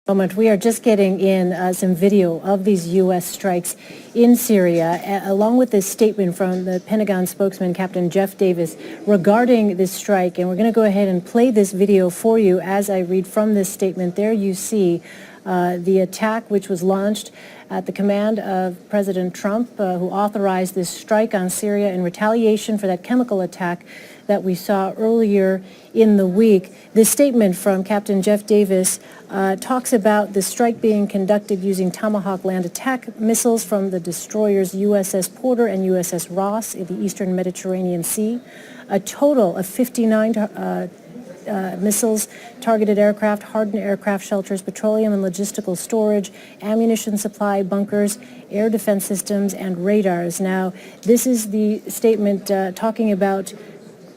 Moment. We are just getting in some video of these U.S. strikes in Syria, along with this statement from the Pentagon spokesman, Captain Jeff Davis, regarding this strike. And we're going to go ahead and play this video for you as I read from this statement. There you see the attack, which was launched at the command of President Trump, who authorized this strike on Syria in retaliation for that chemical attack that we saw earlier in the week. This statement from Captain Jeff Davis talks about the strike being conducted using Tomahawk land attack missiles from the destroyers USS Porter and USS Ross in the eastern Mediterranean Sea. A total of 59 missiles targeted aircraft, hardened aircraft shelters, petroleum and logistical storage, ammunition supply, bunkers, air defense systems, and radars. Now, this is the statement talking about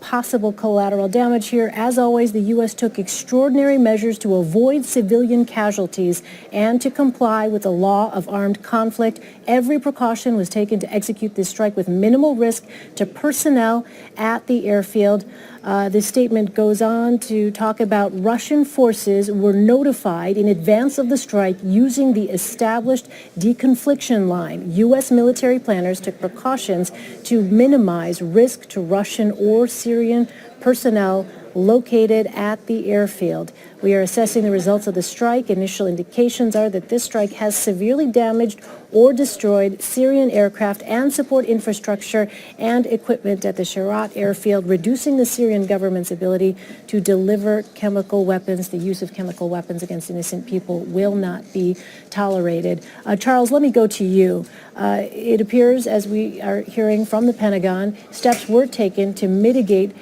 possible collateral damage here. As always, the U.S. took extraordinary measures to avoid civilian casualties and to comply with the law of armed conflict. Every precaution was taken to execute this strike with minimal risk to personnel at the airfield. This statement goes on to talk about Russian forces were notified in advance of the strike using the established deconfliction line. U.S. military planners took precautions to minimize risk to Russian or Syrian personnel located at the airfield. We are assessing the results of the strike. Initial indications are that this strike has severely damaged or destroyed Syrian aircraft and support infrastructure and equipment at the Sharat airfield, reducing the Syrian government's ability to deliver chemical weapons. The use of chemical weapons against innocent people will not be tolerated. Charles, let me go to you. It appears, as we are hearing from the Pentagon, steps were taken to mitigate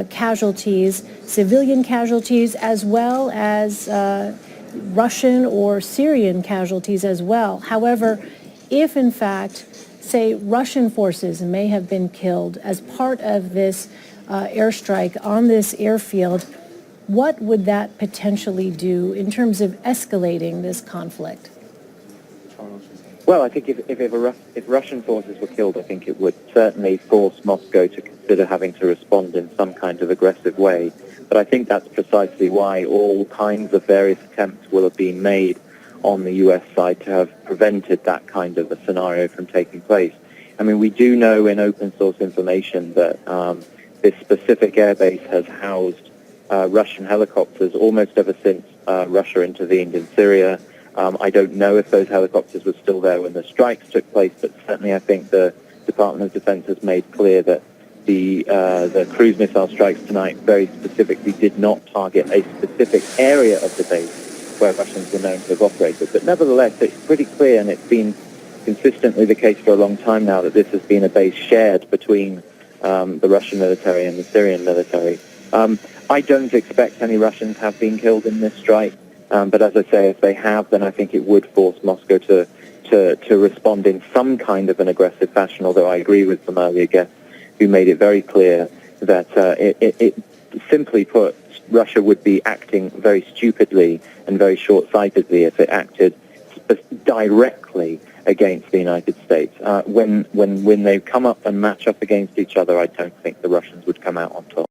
casualties, civilian casualties, as well as Russian or Syrian casualties as well. However, if in fact, say, Russian forces may have been killed as part of this airstrike on this airfield, what would that potentially do in terms of escalating this conflict? Well, I think if Russian forces were killed, I think it would certainly force Moscow to consider having to respond in some kind of aggressive way. But I think that's precisely why all kinds of various attempts will have been made on the U.S. side to have prevented that kind of a scenario from taking place. I mean, we do know in open source information that this specific airbase has housed Russian helicopters almost ever since Russia intervened in Syria. I don't know if those helicopters were still there when the strikes took place, but certainly I think the Department of Defense has made clear that the cruise missile strikes tonight very specifically did not target a specific area of the base where Russians were known to have operated. But nevertheless, it's pretty clear, and it's been consistently the case for a long time now, that this has been a base shared between the Russian military and the Syrian military. I don't expect any Russians have been killed in this strike. But as I say, if they have, then I think it would force Moscow to respond in some kind of an aggressive fashion, although I agree with some earlier guests who made it very clear that it simply put, Russia would be acting very stupidly and very short-sightedly if it acted directly against the United States. When they come up and match up against each other, I don't think the Russians would come out on top.